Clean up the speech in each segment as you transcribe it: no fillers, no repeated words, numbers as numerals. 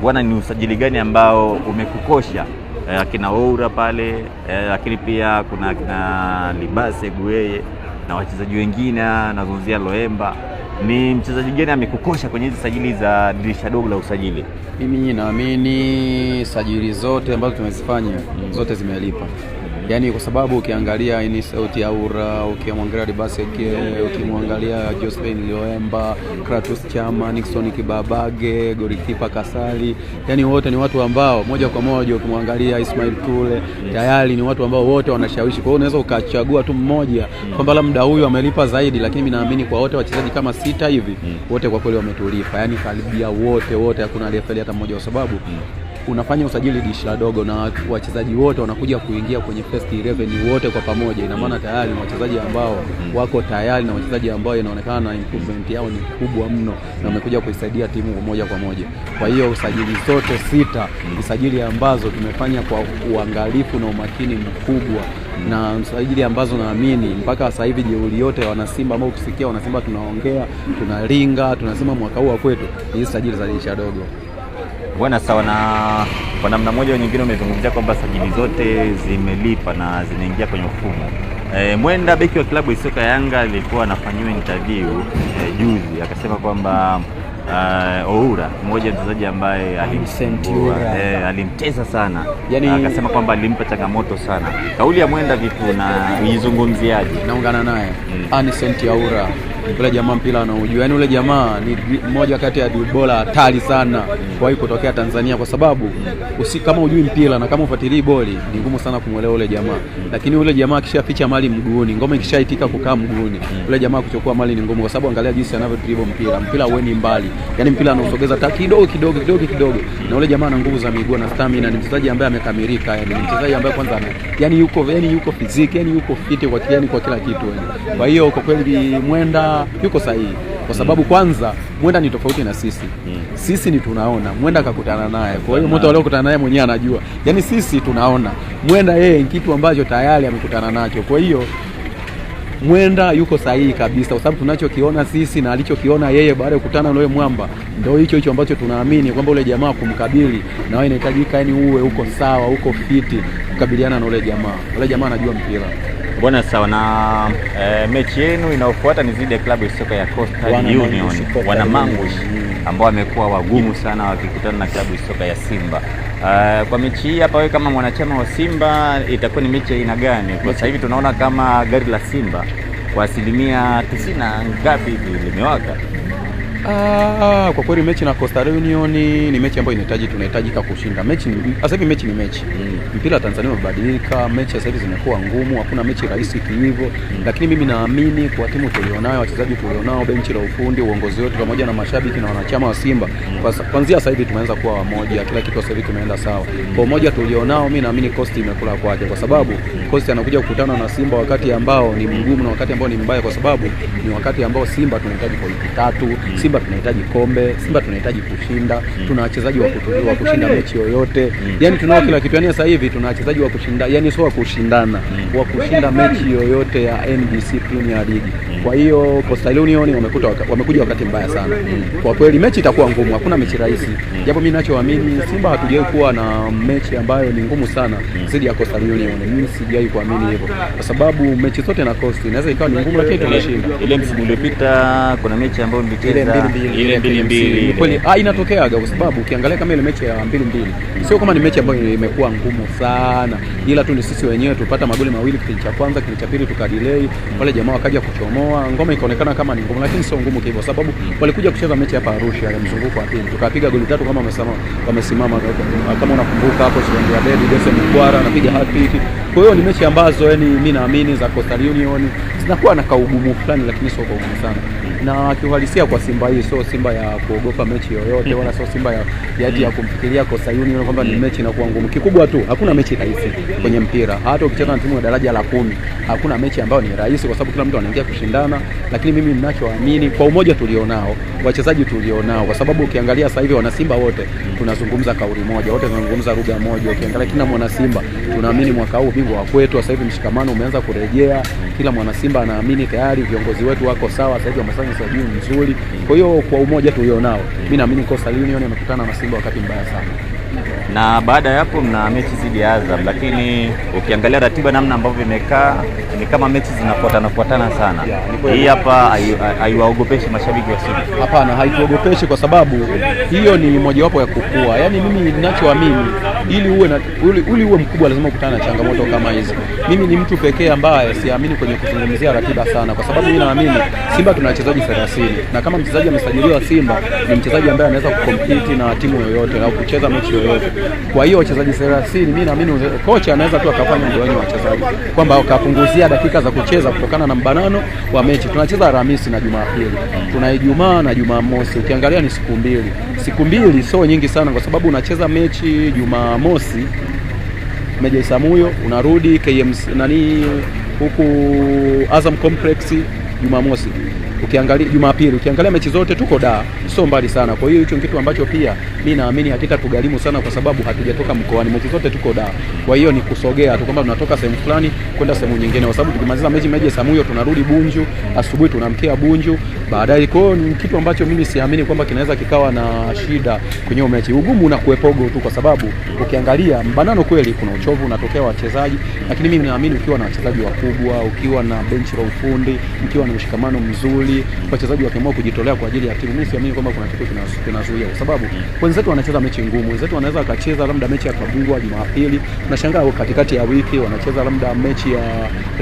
bwana, ni usajili gani ambao umekukosha? Akina Oura pale, lakini pia kuna akina Libase Gueye na wachezaji wengine, nazungumzia Loemba. Ni mchezaji gani amekukosha kwenye hizi sajili za dirisha dogo la usajili? Mimi naamini sajili zote ambazo tumezifanya zote zimelipa. Yaani kwa sababu ukiangalia ini sauti ya Oura, ukimwangalia Libase Gueye, ukimwangalia Jocelyn Loemba, Kratos Chama, Nixon Kibabage, golikipa Kasali, yani wote ni watu ambao moja kwa moja, ukimwangalia Ismail Tule, tayari ni watu ambao wote wanashawishi. Kwa hiyo unaweza ukachagua tu mmoja kwamba labda huyu amelipa zaidi, lakini mimi naamini kwa wote wachezaji kama 6 hivi wote kwa kweli wametulipa. Yani karibia wote hakuna aliyefeli hata mmoja, kwa sababu unafanya usajili dirisha dogo na wachezaji wote wanakuja kuingia kwenye first 11 wote kwa pamoja. Ina maana tayari ni wachezaji ambao wako tayari na wachezaji ambao inaonekana improvement yao ni kubwa mno na wamekuja kuisaidia timu moja kwa moja. Kwa hiyo usajili zote 6 usajili ambazo tumefanya kwa uangalifu na umakini mkubwa, na usajili ambazo naamini mpaka sasa hivi jeuri yote wana Simba ambao ukisikia wana Simba tunaongea, tunaringa, tunasema mwaka huu wa kwetu hizi sajili za dirisha dogo. Bwana, sawa. Na kwa namna moja au nyingine umezungumzia kwamba sajili zote zimelipa na zinaingia kwenye mfumo. Mwenda beki wa klabu ya soka Yanga alikuwa anafanyiwa interview juzi, akasema kwamba Oura mmoja mchezaji ambaye alimtesa sana, yani akasema kwamba alimpa changamoto sana. Kauli ya Mwenda vipi na uizungumziaje? Naungana naye. Anicent Oura, yule jamaa mpira anaujua. Yaani yule jamaa ni mmoja kati ya bora hatari sana kwa hiyo kutokea Tanzania, kwa sababu kama hujui mpira na kama ufuatilii boli ni ngumu sana kumuelewa yule jamaa. Lakini yule jamaa akishaficha mali mguuni, ngoma ikishaitika kukaa mguuni, yule jamaa kuchukua mali ni ngumu, kwa sababu angalia jinsi anavyo dribble mpira uweni mbali. Yaani mpira anausogeza kidogo, na yule jamaa ana nguvu za miguu na stamina. Ni mchezaji ambaye amekamilika, yani ni mchezaji ambaye kwanza yuko fiziki, yani yuko fit kwa kila kitu yani. Kwa hiyo kwa kweli Mwenda yuko sahihi, kwa sababu kwanza Mwenda ni tofauti na sisi. Sisi ni tunaona, Mwenda akakutana naye. Kwa hiyo mtu aliyokutana naye mwenyewe anajua. Yaani sisi tunaona, Mwenda yeye kitu ambacho tayari amekutana nacho. Kwa hiyo Mwenda yuko sahihi kabisa, kwa sababu tunachokiona sisi na alichokiona yeye baada ya kukutana na yule mwamba ndio hicho ambacho tunaamini kwamba yule jamaa kumkabili na wewe inahitajika, yani uwe uko sawa, uko fiti kukabiliana na yule jamaa. Yule jamaa anajua mpira. Bwana, sawa. Na mechi yenu inayofuata ni zidi ya klabu ya soka ya Coastal Union, wana Mangush ambao wamekuwa wagumu sana wakikutana na klabu ya soka ya Simba. Kwa mechi hii hapa, wewe kama mwanachama wa Simba itakuwa ni mechi aina gani? Kwa sasa hivi tunaona kama gari la Simba kwa 90% ngapi hivi limewaka. Kwa kweli mechi na Coastal Union ni mechi ambayo tunahitajika kushinda. Sasa hivi mechi ni mechi. Mpira Tanzania umebadilika, mechi sasa hivi zimekuwa ngumu, hakuna mechi rahisi hivyo. Lakini mimi naamini kwa timu tulionayo, wachezaji tulionao, benchi la ufundi, uongozi wetu pamoja na mashabiki na wanachama wa Simba, kuanzia sasa hivi tumeanza kuwa wamoja, kila kitu sasa hivi kimeenda sawa. Kwa umoja tulionao, mimi naamini Coast imekula kwake, kwa sababu Coast anakuja kukutana na Simba wakati ambao ni mgumu na wakati ambao ni mbaya, kwa sababu ni wakati ambao Simba tunahitaji pointi 3, Simba tunahitaji kombe, Simba tunahitaji kushinda, tuna wachezaji wa kushinda mechi yoyote. Yaani tunao kila kitu. Yaani sasa hivi tuna wachezaji wa kushinda, yaani sio wa kushindana, wa kushinda mechi yoyote ya NBC Premier League. Kwa hiyo Coastal Union wamekuja wakati mbaya sana. Kwa kweli mechi itakuwa ngumu, hakuna mechi rahisi. Japo mimi ninachoamini Simba hatujawahi kuwa na mechi ambayo ni ngumu sana dhidi ya Coastal Union. Mimi sijawahi kuamini hivyo, kwa sababu mechi zote na Coast inaweza ikawa ni ngumu, lakini tunashinda. Ile msimu uliopita kuna mechi ambayo mlicheza ile 2-2. Kweli inatokeaga, kwa sababu ukiangalia kama ile mechi ya 2-2 sio kama ni mechi ambayo imekuwa ngumu sana, ila tu ni sisi wenyewe tupata magoli mawili kipindi cha kwanza, kipindi cha pili tukadelay, wale jamaa wakaja kuchomoa, ngoma ikaonekana kama ni ngumu, lakini sio ngumu hivyo, sababu walikuja kucheza mechi hapa Arusha ya mzunguko wa pili, tukapiga goli 3 kama wamesimama. Kama unakumbuka hapo Shilingi ya Dedi Jose Mkwara anapiga hat-trick. Kwa hiyo ni mechi ambazo yani mimi naamini za Coastal Union zinakuwa na kaugumu fulani, lakini sio kaugumu sana. Na kiuhalisia kwa Simba hii sio Simba ya kuogopa mechi yoyote, wala sio Simba ya kumfikiria Coastal Union kwamba ni mechi inakuwa ngumu. Kikubwa tu hakuna mechi rahisi kwenye mpira. Hata ukicheza na timu ya daraja la 10, hakuna mechi ambayo ni rahisi, kwa sababu kila mtu anaingia kushindana. Lakini mimi ninachoamini kwa umoja tulionao, wachezaji tulionao, kwa sababu ukiangalia sasa hivi wana Simba wote tunazungumza kauli moja, wote tunazungumza lugha moja. Ukiangalia kila mwana Simba tunaamini mwaka huu bingwa wa kwetu. Sasa hivi mshikamano umeanza kurejea, kila mwana Simba anaamini tayari viongozi wetu wako sawa, sasa hivi wamefanya usajili mzuri. Kwa hiyo kwa umoja tulionao, mimi naamini Coastal Union amekutana na Simba wakati mbaya sana. Na baada ya hapo mna mechi dhidi ya Azam, lakini ukiangalia ratiba namna ambavyo imekaa ni kama mechi zinafuatana sana. Hii hapa haiwaogopeshi mashabiki wa Simba? Hapana, haituogopeshi kwa sababu hiyo ni mojawapo ya kukua. Yaani mimi ninachoamini ili uwe mkubwa lazima ukutane na changamoto kama hizo. Mimi ni mtu pekee ambaye siamini kwenye kuzungumzia ratiba sana, kwa sababu mimi naamini Simba tuna wachezaji 30 na kama mchezaji amesajiliwa Simba ni mchezaji ambaye anaweza kucompete na timu yoyote au kucheza mechi yoyote. Kwa hiyo wachezaji 30 mimi naamini kocha anaweza tu akafanya mgawanyo wa wachezaji kwamba akapunguzia dakika za kucheza kutokana na mbanano wa mechi. Tunacheza Alhamisi na Jumapili, tuna Ijumaa na Jumamosi. Ukiangalia ni siku mbili sio nyingi sana, kwa sababu unacheza mechi Jumamosi Meja Isamuyo, unarudi KMC huku Azam Complex Jumamosi. Ukiangalia Jumapili, ukiangalia mechi zote tuko sio mbali sana. Kwa hiyo hicho kitu ambacho pia mimi naamini hakika tugharimu sana, kwa sababu hatujatoka mkoani, mechi zote tuko Kwa hiyo ni kusogea tu kwamba tunatoka sehemu fulani kwenda sehemu nyingine, kwa sababu tukimaliza mechi Meja Samuyo tunarudi Bunju, asubuhi tunamkia Bunju baadaye. Kwa hiyo ni kitu ambacho mimi siamini kwamba kinaweza kikawa na shida kwenye mechi. Ugumu unakuepogo tu, kwa sababu ukiangalia mbanano kweli kuna uchovu unatokea wachezaji, lakini mimi naamini ukiwa na wachezaji wakubwa, ukiwa na bench la ufundi, ukiwa na mshikamano mzuri, wachezaji wakiamua kujitolea kwa ajili ya timu, mimi siamini kwamba kuna kitu kinazuia, kwa sababu wenzetu wanacheza mechi ngumu. Wenzetu wanaweza wakacheza labda mechi ya kabingwa Jumapili, unashangaa katikati ya wiki wanacheza labda mechi ya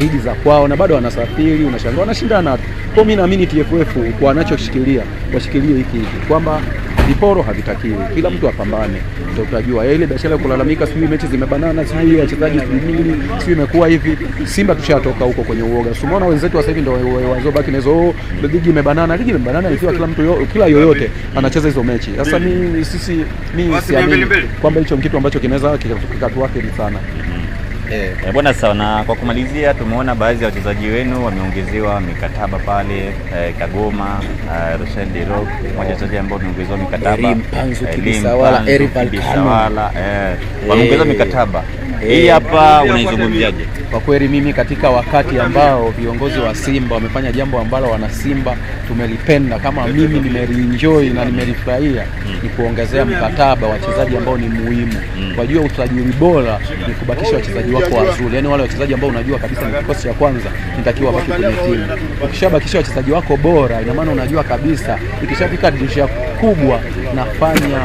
ligi za kwao na bado wanasafiri, unashangaa wanashindana. Kwa mimi naamini TFF kwa wanachoshikilia washikilie hiki kwamba viporo havitakiwi, kila mtu apambane. Ndio tutajua ile biashara kulalamika sijui mechi zimebanana, sijui wachezaji sijui sijui imekuwa hivi. Simba tushatoka huko kwenye uoga. Umeona wenzetu sasa hivi ndio wazobaki na hizo ligi imebanana ikiwa kila mtu kila yoyote anacheza hizo mechi. Sasa mimi siamini kwamba hicho kitu ambacho kinaweza kikatuathiri sana. Bwana, sawa. Na kwa kumalizia, tumeona baadhi ya wachezaji wenu wameongezewa mikataba pale Kagoma, Rushen Dirok, mmoja wachezaji ambao wameongezewa mikataba, wameongezewa mikataba. Hii hapa unaizungumziaje? Kwa kweli mimi katika wakati ambao viongozi wa Simba wamefanya jambo ambalo wana Simba tumelipenda, kama mimi nimelienjoy na nimelifurahia, ni kuongezea mkataba wachezaji ambao ni muhimu. Kwa hiyo usajili bora ni kubakisha wachezaji wako wazuri, yani wale wachezaji ambao unajua kabisa ni kikosi cha kwanza nitakiwa baki kwenye timu. Ukishabakisha wachezaji wako bora, ina maana unajua kabisa ikishafika dirisha kubwa nafanya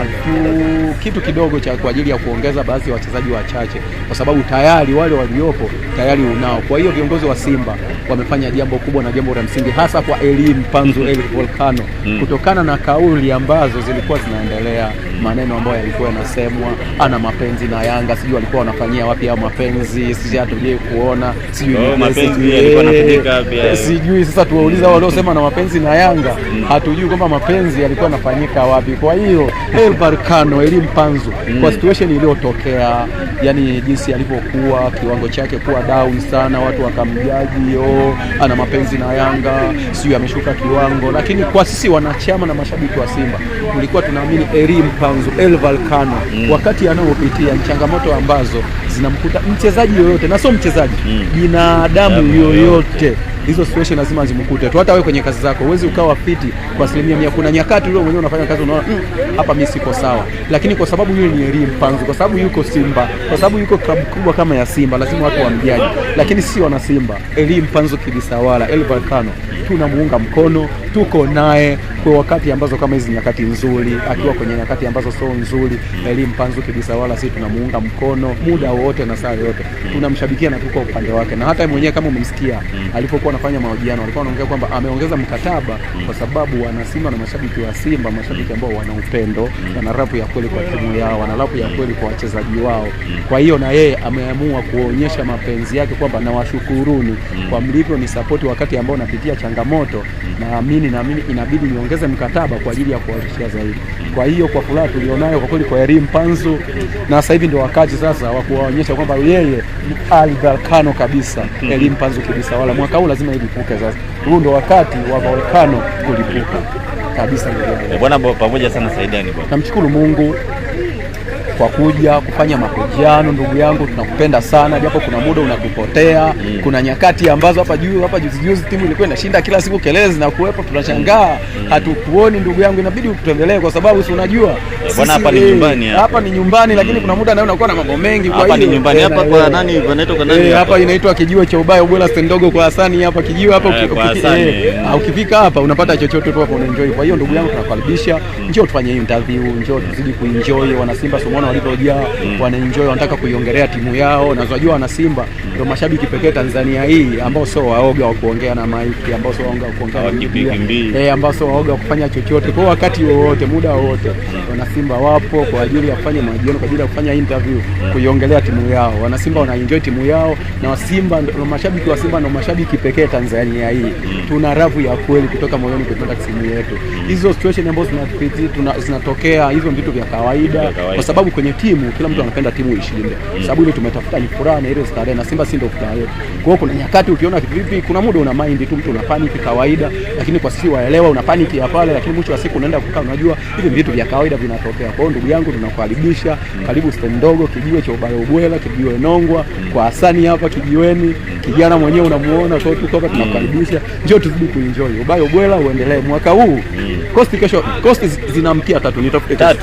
kitu kidogo cha kwa ajili ya kuongeza baadhi ya wachezaji wachache, kwa sababu tayari wale waliopo tayari unao. Kwa hiyo viongozi wa Simba wamefanya jambo kubwa na jambo la msingi, hasa kwa Elim Panzu El Volcano, kutokana na kauli ambazo zilikuwa zinaendelea, maneno ambayo yalikuwa yanasemwa, ana mapenzi na Yanga, sijui walikuwa wanafanyia wapi hao mapenzi, sisi hatujui kuona, sijui mapenzi yalikuwa yanafanyika pia, sijui. Sasa tuwauliza wale waliosema na mapenzi na Yanga, hatujui kwamba mapenzi yalikuwa yanafanyika wapi. Kwa hiyo El Volcano Elim Panzu kwa situation iliyotokea, yani jinsi alivyokuwa, kiwango chake kuwa down sana, watu wakamjaji ana mapenzi na Yanga, sio ameshuka kiwango. Lakini kwa sisi wanachama na mashabiki wa Simba tulikuwa tunaamini Elim Panzu El Volcano wakati anaopitia changamoto ambazo zinamkuta mchezaji yoyote, na sio mchezaji, binadamu yoyote, hizo situation lazima zimkute tu. Hata wewe kwenye kazi zako huwezi ukawa fiti kwa 100%. Kuna nyakati wewe mwenyewe unafanya kazi unaona hapa mimi siko sawa, lakini kwa sababu yule ni Elim Panzu, kwa sababu yuko Simba, kwa sababu yuko klabu kubwa kama ya Simba, lazima watu wamjaji. Lakini si wana Simba, Elim Panzu kibisawala El Volcano tunamuunga mkono, tuko naye kwa wakati ambazo kama hizi nyakati nzuri, akiwa kwenye nyakati ambazo sio nzuri, Elim Panzu kibisawala sisi tunamuunga mkono muda wote na saa yote, tunamshabikia na tuko upande wake. Na hata mwenyewe kama umemsikia alipokuwa anafanya mahojiano alikuwa anaongea kwamba ameongeza mkataba kwa sababu wana Simba na mashabiki wa Simba, mashabiki ambao wana upendo, wana rapu ya kweli kwa timu yao, wana rapu ya kweli kwa wachezaji wao. Kwa hiyo na yeye ameamua kuonyesha mapenzi yake kwamba nawashukuruni kwa mlivyo ni support wakati ambao napitia changamoto, naamini inabidi niongeze mkataba kwa ajili ya kuwarishia zaidi. Kwa hiyo kwa furaha tulionayo kwa kweli kwa Elim Panzu, na sasa hivi ndio wakati sasa wa kuwaonyesha kwamba yeye ni El Volcano kabisa, Elim Panzu kabisa. Wala mwaka huu lazima ilipuke sasa. Huu ndio wakati wa Volcano kulipuka kabisa. Bwana pamoja sana Saidani bwana. Namshukuru Mungu kwa kuja kufanya mahojiano. Ndugu yangu, tunakupenda sana, japo kuna muda unatupotea. Kuna nyakati ambazo hapa juzi timu ilikuwa inashinda kila siku, kelele zinakuwepo, tunashangaa hatukuoni. Ndugu yangu, inabidi ututembelee kwa sababu si unajua bwana, hapa ni nyumbani, hapa ni nyumbani, lakini kuna muda nayo unakuwa na mambo mengi. Kwa hiyo hapa ni nyumbani, hapa kwa nani wanaitwa kwa nani hapa inaitwa Kijiwe cha Ubaya Ubwela stand ndogo kwa Hasani hapa Kijiwe hapa. Ukifika hapa unapata chochote tu hapo, unaenjoy. Kwa hiyo ndugu yangu, tunakukaribisha, njoo tufanye interview, njoo tuzidi kuenjoy. Wana Simba someone walivyojaa, wanaenjoy, wanataka kuiongelea timu yao, na unajua wana Simba ndio mashabiki pekee Tanzania hii ambao sio waoga wa kuongea na maiki, ambao sio waoga wa kuongea na media, ambao sio waoga wa kufanya chochote. Kwa wakati wowote, muda wowote, wana Simba wapo kwa ajili ya kufanya mahojiano, kwa ajili ya kufanya interview, kuiongelea timu yao. Wana Simba wanaenjoy timu yao, na Simba ndio mashabiki wa Simba ndio mashabiki pekee Tanzania hii. Tuna ravu ya kweli kutoka moyoni kutoka timu yetu. Hizo situation ambazo zinatokea, hizo vitu vya kawaida, kwa sababu kwenye timu kila mtu anapenda timu ishinde. Sababu ile tumetafuta ni furaha na ile starehe, na Simba si ndio furaha yetu. Kwa hiyo kuna nyakati ukiona vipi, kuna muda una mind tu, mtu una panic kawaida, lakini kwa sisi waelewa una panic ya pale, lakini mwisho wa siku unaenda kukaa, unajua hivi vitu vya kawaida vinatokea. Kwa hiyo ndugu yangu, tunakukaribisha, karibu stand ndogo Kijiwe cha Ubaya Ubwela, Kijiwe Nongwa kwa Hasani hapa Kijiweni. Kijana mwenyewe unamuona, kwa hiyo tuko hapa tunakukaribisha, njoo tuzidi kuenjoy. Ubaya Ubwela uendelee mwaka huu. Coast zinamkia 3, nitafute 3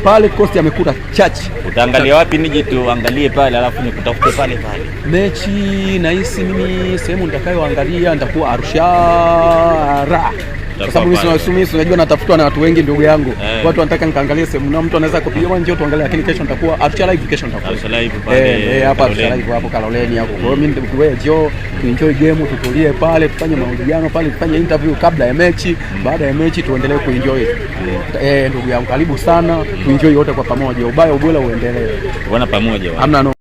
pale. Coast amekuta chachi. Utaangalia wapi? Nije tuangalie pale alafu nikutafute pale. Mechi nahisi mimi sehemu nitakayoangalia nitakuwa Arusha. Kwa sababu mimi unajua natafutwa na watu wengi ndugu yangu. Watu wanataka nikaangalie sehemu, na mtu anaweza kupiga njoo tuangalie, lakini kesho nitakuwa Arusha live. Kesho nitakuwa Arusha live pale hapa Arusha live hapo Kaloleni hapo. Kwa hiyo mimi wewe njoo tuenjoy game, tutulie pale, tufanye mahojiano pale, tufanye interview kabla ya mechi, baada ya mechi tuendelee kuenjoy. Ndugu yangu, karibu sana, tuenjoy wote kwa pamoja. Ubaya Ubwela uendelee. Bwana pamoja. Hamna